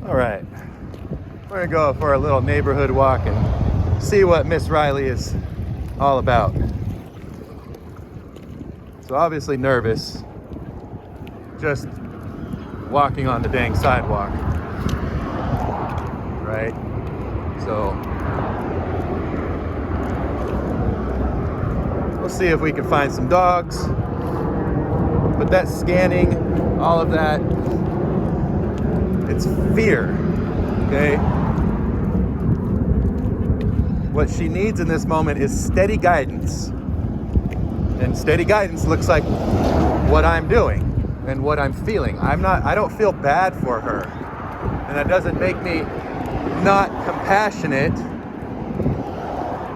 All right, we're gonna go for a little neighborhood walk and see what Miss Riley is all about. So obviously nervous, just walking on the dang sidewalk, right? So we'll see if we can find some dogs. But that scanning, all of that, it's fear, okay? What she needs in this moment is steady guidance. And steady guidance looks like what I'm doing and what I'm feeling. I don't feel bad for her. And that doesn't make me not compassionate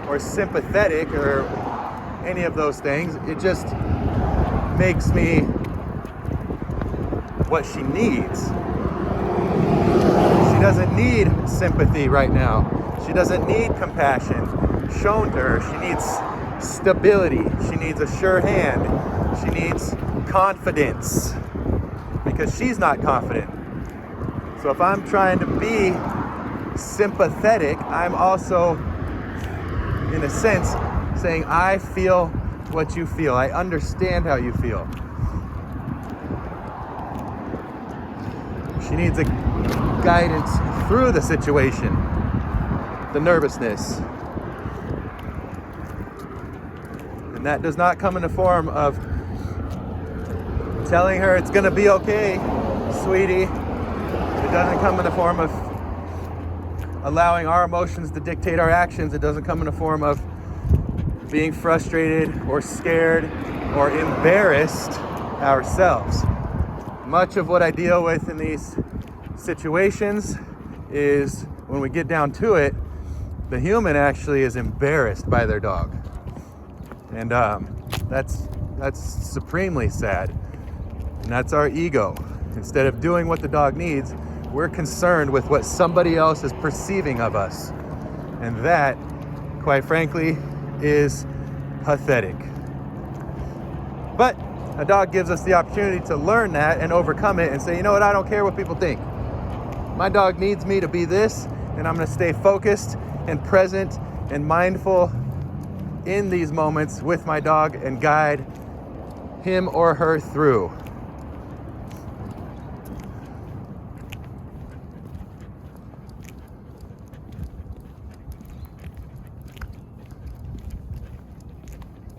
or sympathetic or any of those things. It just makes me what she needs. She doesn't need sympathy right now. She doesn't need compassion shown to her. She needs stability. She needs a sure hand. She needs confidence because she's not confident. So if I'm trying to be sympathetic, I'm also, in a sense, saying I feel what you feel. I understand how you feel. She needs a guidance through the situation, the nervousness. And that does not come in the form of telling her it's gonna be okay, sweetie. It doesn't come in the form of allowing our emotions to dictate our actions. It doesn't come in the form of being frustrated or scared or embarrassed ourselves. Much of what I deal with in these situations is, when we get down to it, the human actually is embarrassed by their dog. And that's supremely sad. And that's our ego. Instead of doing what the dog needs, we're concerned with what somebody else is perceiving of us. And that, quite frankly, is pathetic. But a dog gives us the opportunity to learn that and overcome it and say, you know what, I don't care what people think. My dog needs me to be this, and I'm gonna stay focused and present and mindful in these moments with my dog and guide him or her through.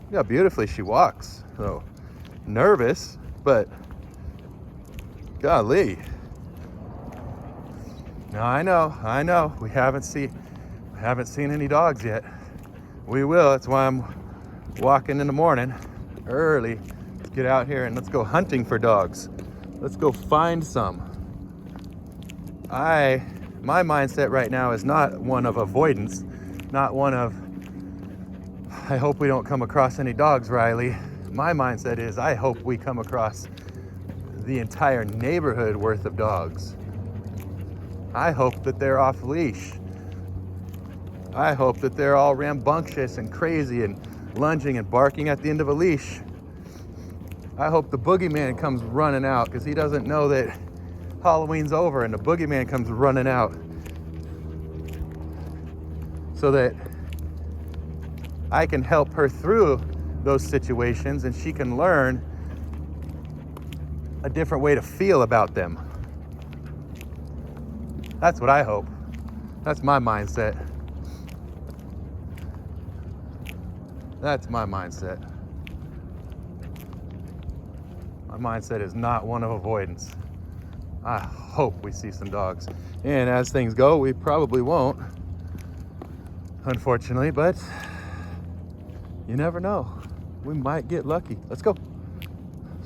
Look how beautifully she walks. So nervous, but golly. Now I know. We haven't seen any dogs yet. We will. That's why I'm walking in the morning early. Let's get out here and let's go hunting for dogs. Let's go find some. My mindset right now is not one of avoidance, not one of I hope we don't come across any dogs, Riley. My mindset is I hope we come across the entire neighborhood worth of dogs. I hope that they're off leash. I hope that they're all rambunctious and crazy and lunging and barking at the end of a leash. I hope the boogeyman comes running out because he doesn't know that Halloween's over, and the boogeyman comes running out so that I can help her through those situations and she can learn a different way to feel about them. That's what I hope. That's my mindset. That's my mindset. My mindset is not one of avoidance. I hope we see some dogs. And as things go, we probably won't, unfortunately, but you never know. We might get lucky. Let's go.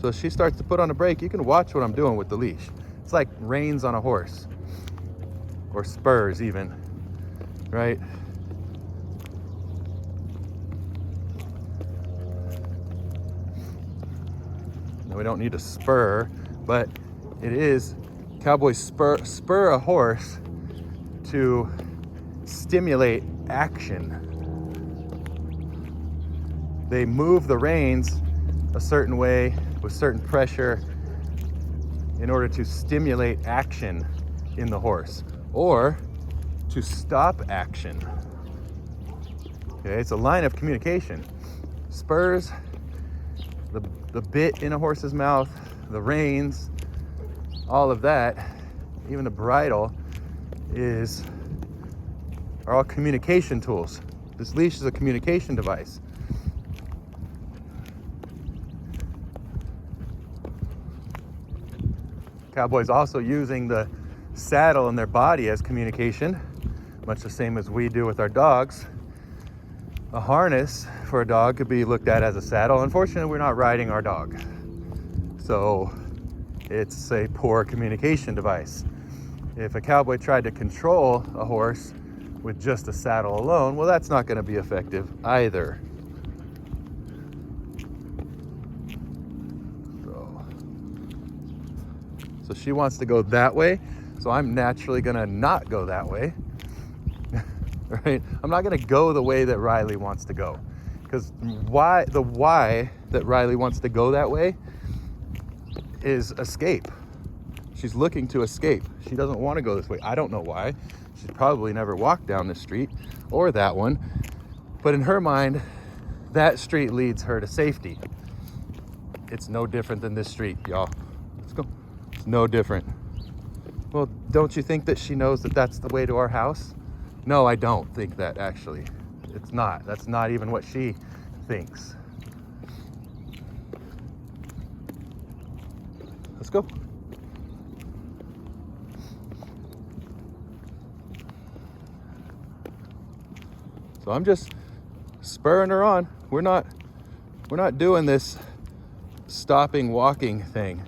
So she starts to put on a brake. You can watch what I'm doing with the leash. It's like reins on a horse, or spurs even, right? No, we don't need a spur, but it is cowboys spur a horse to stimulate action. They move the reins a certain way with certain pressure in order to stimulate action in the horse, or to stop action. Okay, it's a line of communication. Spurs, the bit in a horse's mouth, the reins, all of that, even the bridle are all communication tools. This leash is a communication device. Cowboys also using the saddle in their body as communication, much the same as we do with our dogs. A harness for a dog could be looked at as a saddle. Unfortunately, we're not riding our dog, so it's a poor communication device. If a cowboy tried to control a horse with just a saddle alone, well, that's not going to be effective either. So she wants to go that way, so I'm naturally going to not go that way. Right? I'm not going to go the way that Riley wants to go, because why that Riley wants to go that way is escape. She's looking to escape. She doesn't want to go this way. I don't know why. She's probably never walked down this street or that one, but in her mind, that street leads her to safety. It's no different than this street, y'all. Let's go. It's no different. Well, don't you think that she knows that that's the way to our house? No, I don't think that, actually. It's not. That's not even what she thinks. Let's go. So I'm just spurring her on. We're not doing this stopping walking thing.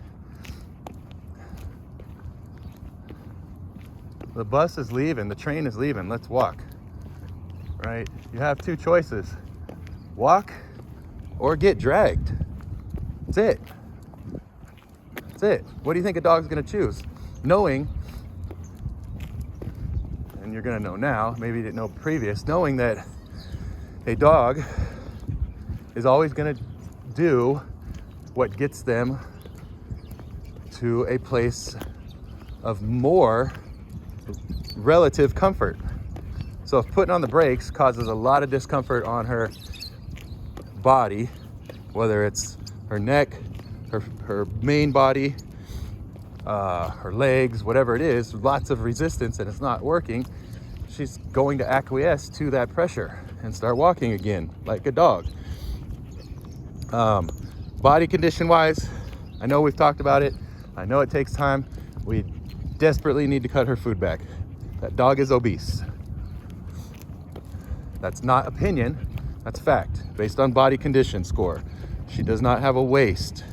The bus is leaving, the train is leaving, let's walk. Right? You have two choices. Walk or get dragged. That's it. That's it. What do you think a dog's gonna choose? Knowing, and you're gonna know now, maybe you didn't know previous, knowing that a dog is always gonna do what gets them to a place of more relative comfort. So if putting on the brakes causes a lot of discomfort on her body, whether it's her neck, her main body, her legs, whatever it is, lots of resistance and it's not working, she's going to acquiesce to that pressure and start walking again like a dog. Body condition wise, I know we've talked about it. I know it takes time. We desperately need to cut her food back. That dog is obese. That's not opinion, that's fact, based on body condition score. She does not have a waist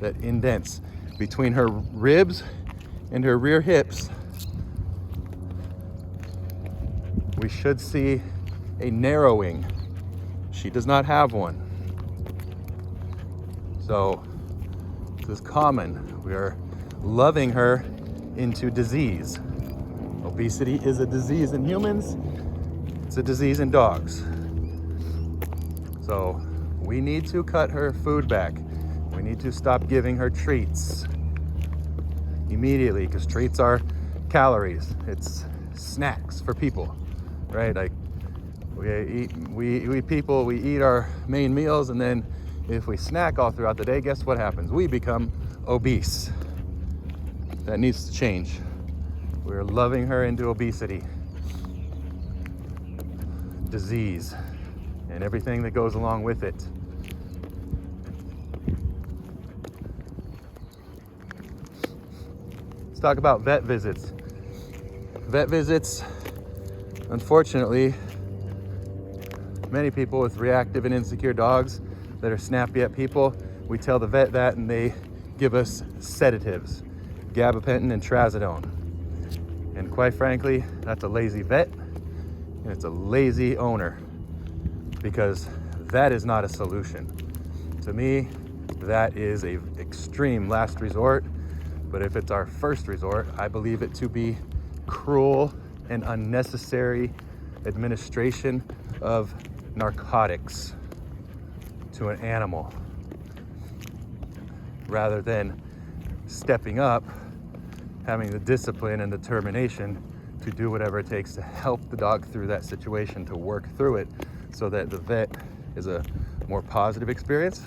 that indents between her ribs and her rear hips. We should see a narrowing. She does not have one. So this is common. We are loving her into disease. Obesity is a disease in humans. It's a disease in dogs. So we need to cut her food back. We need to stop giving her treats immediately, because treats are calories. It's snacks for people, right? Like we eat our main meals, and then if we snack all throughout the day, guess what happens? We become obese. That needs to change. We're loving her into obesity, disease, and everything that goes along with it. Let's talk about vet visits. Vet visits, unfortunately, many people with reactive and insecure dogs that are snappy at people, we tell the vet that and they give us sedatives, gabapentin and trazodone. And quite frankly, that's a lazy vet and it's a lazy owner, because that is not a solution. To me, that is an extreme last resort. But if it's our first resort, I believe it to be cruel and unnecessary administration of narcotics to an animal, rather than stepping up having the discipline and determination to do whatever it takes to help the dog through that situation, to work through it, so that the vet is a more positive experience,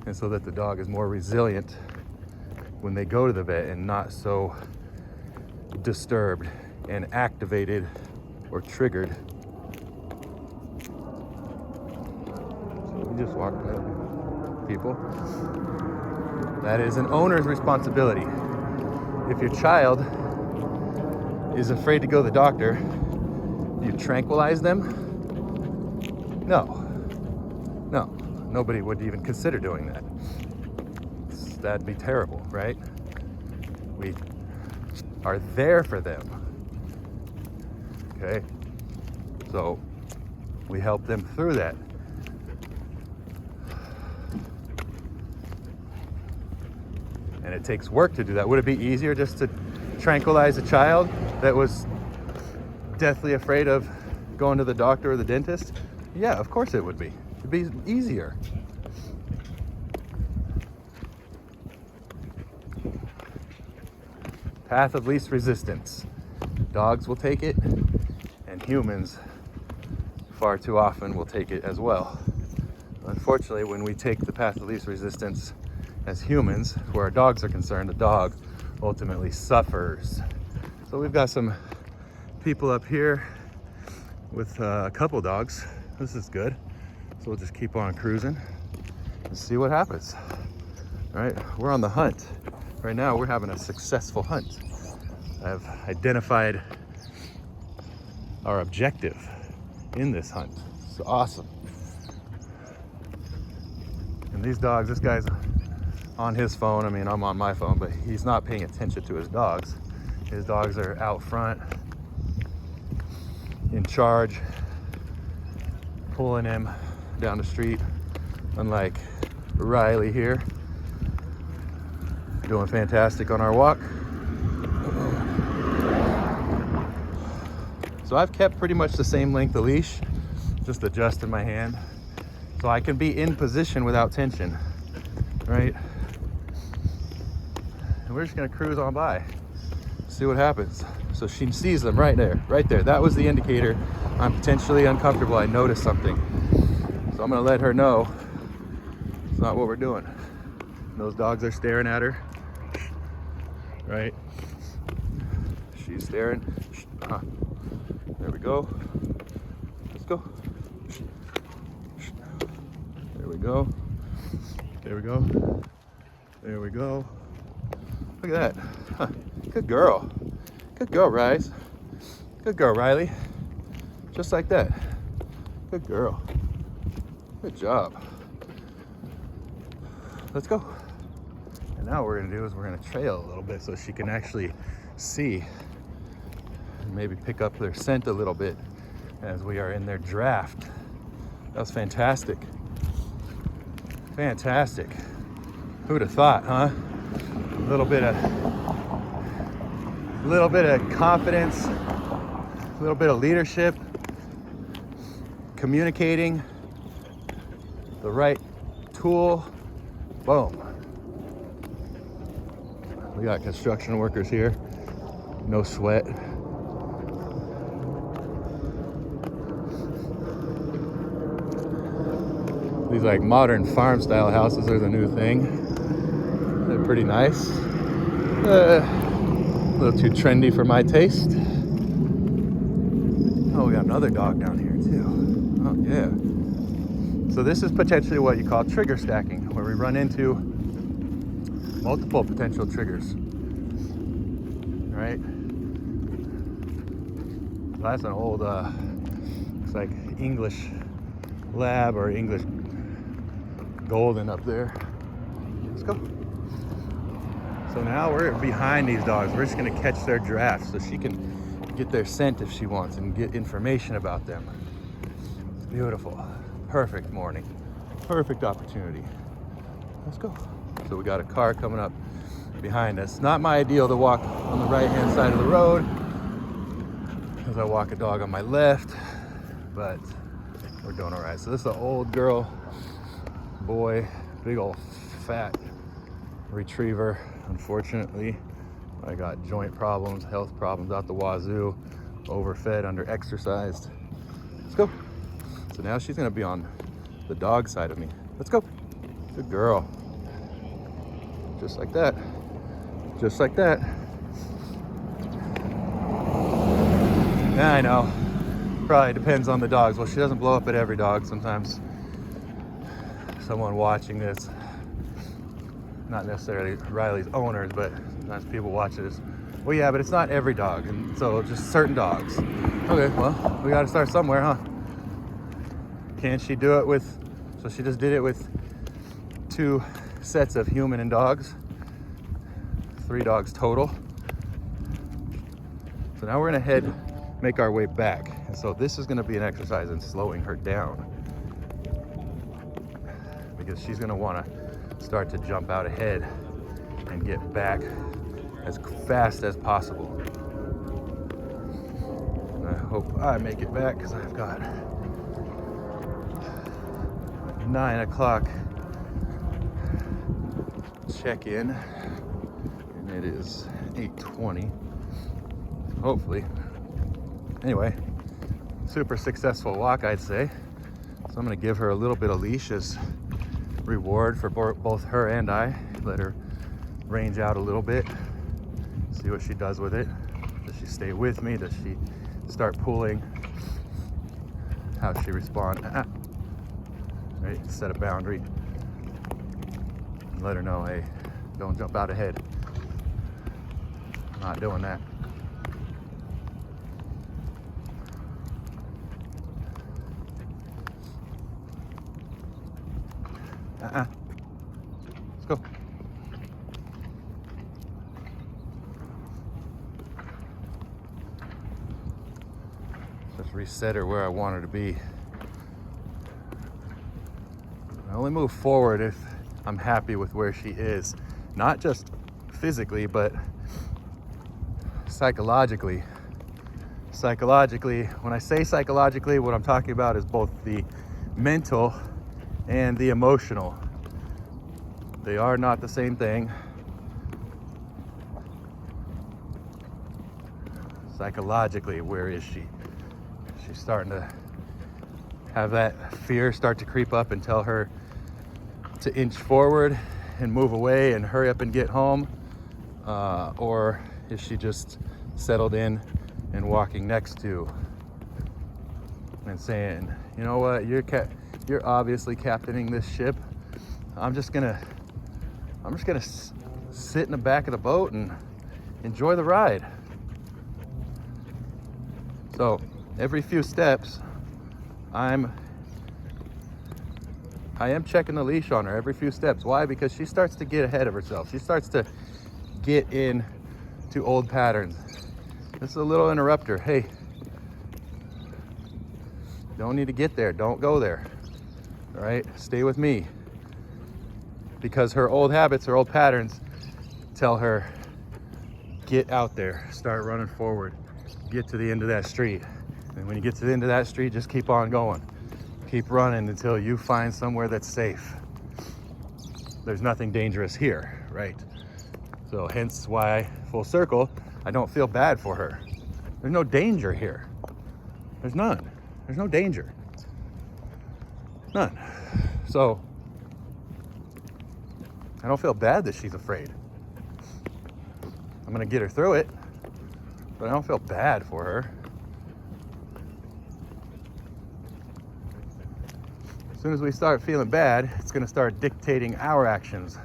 and so that the dog is more resilient when they go to the vet and not so disturbed and activated or triggered. So we just walked by people. That is an owner's responsibility. If your child is afraid to go to the doctor, do you tranquilize them? No. Nobody would even consider doing that. That'd be terrible, right? We are there for them. Okay? So we help them through that. And it takes work to do that. Would it be easier just to tranquilize a child that was deathly afraid of going to the doctor or the dentist? Yeah, of course it would be. It'd be easier. Path of least resistance. Dogs will take it, and humans far too often will take it as well. Unfortunately, when we take the path of least resistance as humans, where our dogs are concerned, the dog ultimately suffers. So we've got some people up here with a couple dogs. This is good. So we'll just keep on cruising and see what happens. All right, we're on the hunt. Right now, we're having a successful hunt. I've identified our objective in this hunt. It's awesome. And these dogs, this guy's on his phone. I mean, I'm on my phone, but he's not paying attention to his dogs. His dogs are out front, in charge, pulling him down the street, unlike Riley here, doing fantastic on our walk. So I've kept pretty much the same length of leash, just adjusted my hand, so I can be in position without tension, right? And we're just gonna cruise on by, see what happens. So she sees them right there, right there. That was the indicator. I'm potentially uncomfortable. I noticed something. So I'm gonna let her know it's not what we're doing. Those dogs are staring at her, right? She's staring. There we go. Let's go. There we go. There we go. There we go. Look at that. Huh. Good girl. Good girl, Rise. Good girl, Riley. Just like that. Good girl. Good job. Let's go. And now what we're gonna do is we're gonna trail a little bit so she can actually see and maybe pick up their scent a little bit as we are in their draft. That was fantastic. Fantastic. Who'd have thought, huh? A little bit of confidence, a little bit of leadership, communicating, the right tool, boom. We got construction workers here, no sweat. These like modern farm style houses are the new thing. They're pretty nice. A little too trendy for my taste. Oh, we got another dog down here too. Oh yeah. So this is potentially what you call trigger stacking, where we run into multiple potential triggers, right? That's an old, it's like English lab or English golden up there. Let's go. So now we're behind these dogs. We're just gonna catch their draft so she can get their scent if she wants and get information about them. It's beautiful. Perfect morning. Perfect opportunity. Let's go. So we got a car coming up behind us. Not my ideal to walk on the right-hand side of the road as I walk a dog on my left, but we're doing all right. So this is an old girl, boy, big old fat retriever, unfortunately. I got joint problems, health problems out the wazoo, overfed, under-exercised. Let's go. So now she's gonna be on the dog side of me. Let's go. Good girl. Just like that. Just like that. Yeah, I know. Probably depends on the dogs. Well, she doesn't blow up at every dog. Sometimes someone watching this, not necessarily Riley's owners, but sometimes people watch this. Well, yeah, but it's not every dog, and so just certain dogs. Okay, well, we got to start somewhere, huh? Can she do it with? So she just did it with 2 sets of human and dogs, 3 dogs total. So now we're gonna make our way back. And so this is gonna be an exercise in slowing her down, because she's gonna wanna start to jump out ahead and get back as fast as possible. And I hope I make it back, because I've got 9 o'clock check-in, and it is 8:20. Hopefully. Anyway, super successful walk, I'd say. So I'm gonna give her a little bit of leash as reward for both her and I. Let her range out a little bit, see what she does with it. Does she stay with me? Does she start pulling? How's she respond? Right, set a boundary. Let her know, hey, don't jump out ahead. I'm not doing that. Let's go. Just reset her where I want her to be. I only move forward if I'm happy with where she is. Not just physically, but psychologically. Psychologically, when I say psychologically, what I'm talking about is both the mental and the emotional. They are not the same thing. Psychologically, where is she? She's starting to have that fear start to creep up and tell her to inch forward and move away and hurry up and get home? Or is she just settled in and walking next to and saying, you know what, you're obviously captaining this ship. I'm just gonna sit in the back of the boat and enjoy the ride. So every few steps, I am checking the leash on her every few steps. Why? Because she starts to get ahead of herself. She starts to get in to old patterns. This is a little interrupter. Hey, don't need to get there. Don't go there. All right, stay with me. Because her old habits, her old patterns tell her, get out there, start running forward, get to the end of that street. And when you get to the end of that street, just keep on going. Keep running until you find somewhere that's safe. There's nothing dangerous here, right? So hence why, full circle, I don't feel bad for her. There's no danger here. There's none. There's no danger. None. So I don't feel bad that she's afraid. I'm gonna get her through it, but I don't feel bad for her. As soon as we start feeling bad, it's gonna start dictating our actions.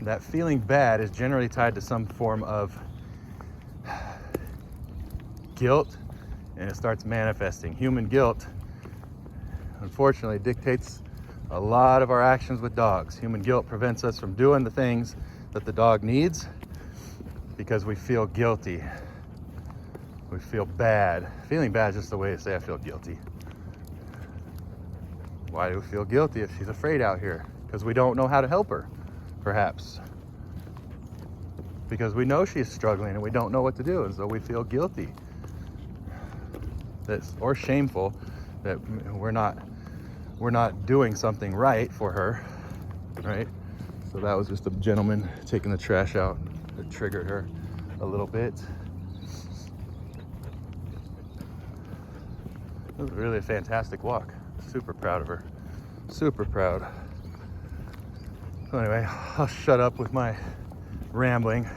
That feeling bad is generally tied to some form of guilt, and it starts manifesting. Human guilt, unfortunately, dictates a lot of our actions with dogs. Human guilt prevents us from doing the things that the dog needs because we feel guilty. We feel bad. Feeling bad is just the way to say I feel guilty. Why do we feel guilty if she's afraid out here? Because we don't know how to help her, perhaps. Because we know she's struggling and we don't know what to do, and so we feel guilty. Or shameful that we're not doing something right for her, right? So that was just a gentleman taking the trash out that triggered her. a little bit. It was really a fantastic walk. Super proud of her. Super proud. So anyway, I'll shut up with my rambling.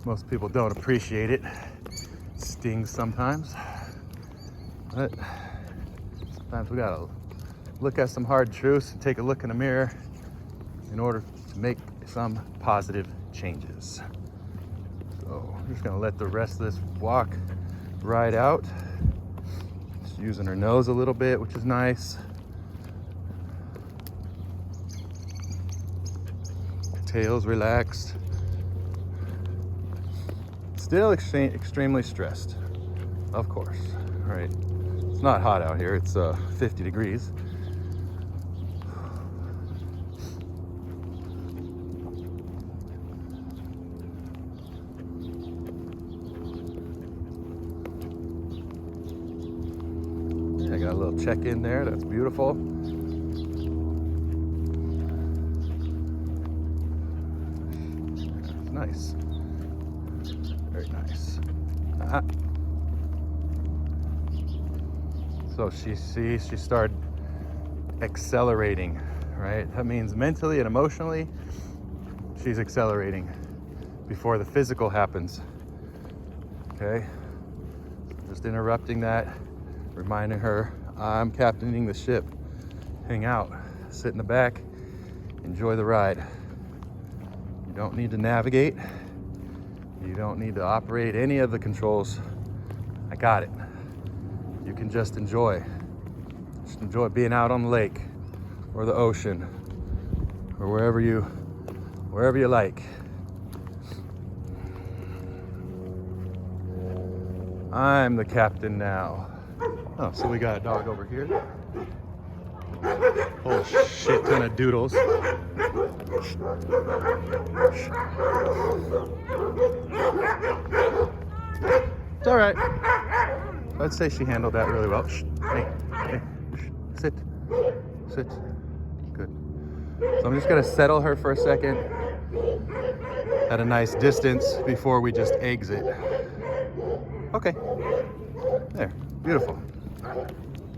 Most people don't appreciate it. It stings sometimes. But sometimes we gotta look at some hard truths and take a look in the mirror in order to make some positive changes. So I'm just gonna let the rest of this walk ride out. Just using her nose a little bit, which is nice. Tail's relaxed. Still extremely stressed, of course, right? It's not hot out here, it's 50 degrees. I got a little check in there, that's beautiful. Nice. Very nice. So she started accelerating, right? That means mentally and emotionally, she's accelerating before the physical happens. Okay? Just interrupting that, reminding her, I'm captaining the ship. Hang out, sit in the back, enjoy the ride. You don't need to navigate. You don't need to operate any of the controls. I got it. You can just enjoy. Just enjoy being out on the lake or the ocean or wherever you like. I'm the captain now. Oh, so we got a dog over here. Whole shit ton of doodles. It's all right. I'd say she handled that really well. Shh. Hey, shh. Sit. Good. So I'm just gonna settle her for a second at a nice distance before we just exit. Okay. There. Beautiful.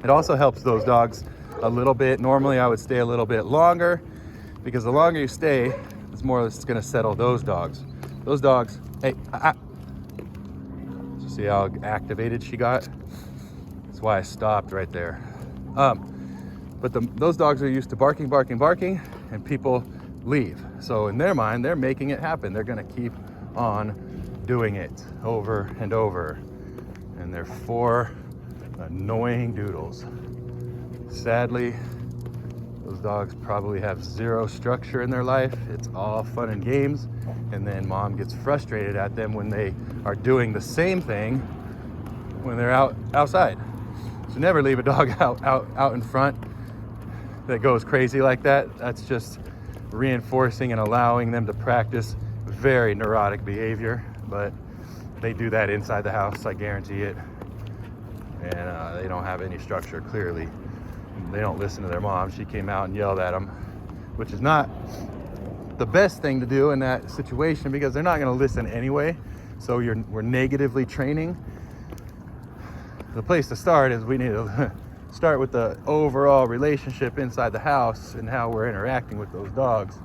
It also helps those dogs a little bit. Normally I would stay a little bit longer because the longer you stay, the more it's gonna settle those dogs. Those dogs, hey, see how activated she got? That's why I stopped right there. But those dogs are used to barking, and people leave. So in their mind, they're making it happen. They're gonna keep on doing it over and over. And they're 4 annoying doodles. Sadly, those dogs probably have 0 structure in their life. It's all fun and games. And then mom gets frustrated at them when they are doing the same thing when they're outside. So never leave a dog out in front that goes crazy like that. That's just reinforcing and allowing them to practice very neurotic behavior. But they do that inside the house, I guarantee it. And they don't have any structure, clearly. They don't listen to their mom. She came out and yelled at them, which is not the best thing to do in that situation because they're not going to listen anyway. So we're negatively training. The place to start is we need to start with the overall relationship inside the house and how we're interacting with those dogs.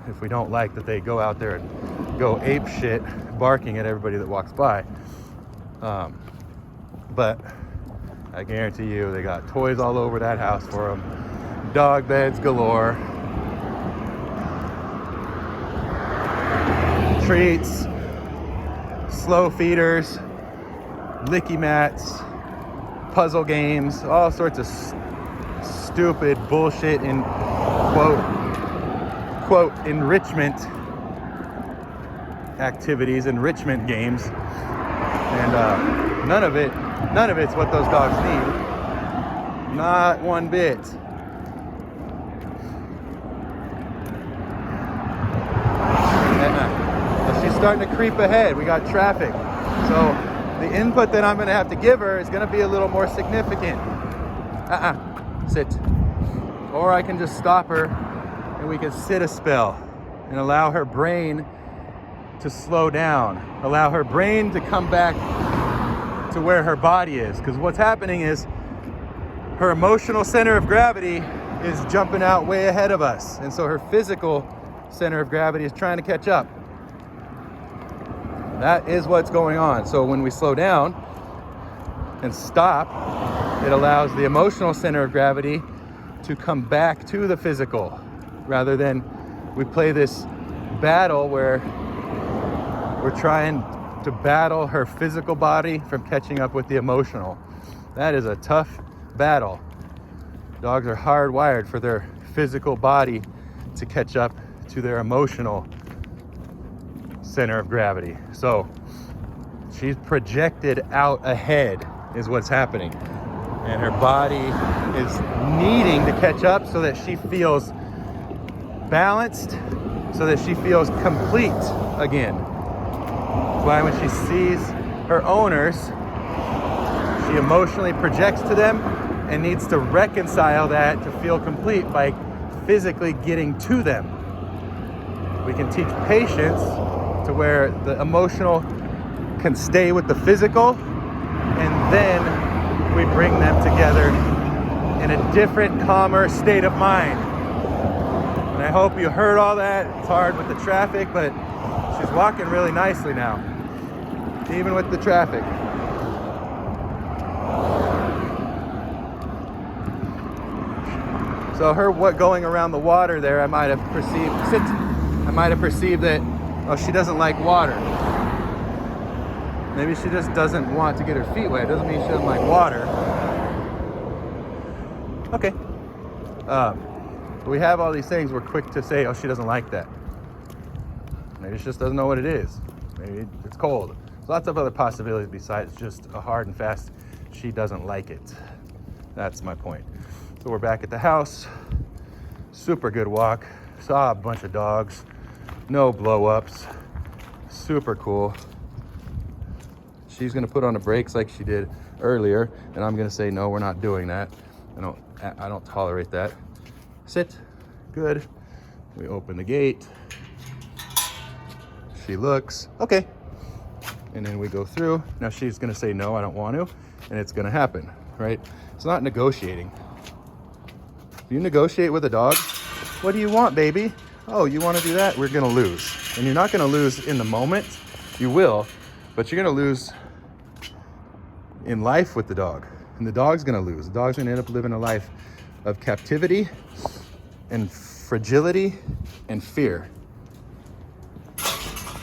If we don't like that they go out there and go ape shit, barking at everybody that walks by. But I guarantee you they got toys all over that house for them. Dog beds galore. Treats. Slow feeders. Licky mats. Puzzle games. All sorts of stupid bullshit in quote enrichment activities, enrichment games. And none of it's what those dogs need. Not one bit. She's starting to creep ahead. We got traffic. So the input that I'm going to have to give her is going to be a little more significant. Sit. Or I can just stop her and we can sit a spell and allow her brain to slow down, allow her brain to come back to where her body is. Because what's happening is her emotional center of gravity is jumping out way ahead of us. And so her physical center of gravity is trying to catch up. That is what's going on. So when we slow down and stop, it allows the emotional center of gravity to come back to the physical, rather than we play this battle where we're trying to battle her physical body from catching up with the emotional. That is a tough battle. Dogs are hardwired for their physical body to catch up to their emotional center of gravity. So she's projected out ahead is what's happening. And her body is needing to catch up so that she feels balanced, so that she feels complete again. That's why when she sees her owners, she emotionally projects to them and needs to reconcile that to feel complete by physically getting to them. We can teach patience to where the emotional can stay with the physical, and then we bring them together in a different, calmer state of mind. And I hope you heard all that. It's hard with the traffic, but she's walking really nicely now, even with the traffic. So her going around the water there, I might have perceived that, oh, she doesn't like water. Maybe she just doesn't want to get her feet wet. It doesn't mean she doesn't like water. Okay. We have all these things we're quick to say, oh, she doesn't like that. Maybe she just doesn't know what it is. Maybe it's cold. There's lots of other possibilities besides just a hard and fast, she doesn't like it. That's my point. So we're back at the house. Super good walk. Saw a bunch of dogs. No blow-ups. Super cool. She's gonna put on the brakes like she did earlier, and I'm gonna say, no, we're not doing that. I don't tolerate that. Sit. Good. We open the gate. She looks. Okay. And then we go through. Now she's gonna say, no, I don't want to, and it's gonna happen, right? It's not negotiating. If you negotiate with a dog, what do you want, baby? Oh, you want to do that? We're going to lose. And you're not going to lose in the moment. You will, but you're going to lose in life with the dog. And the dog's going to lose. The dog's going to end up living a life of captivity and fragility and fear.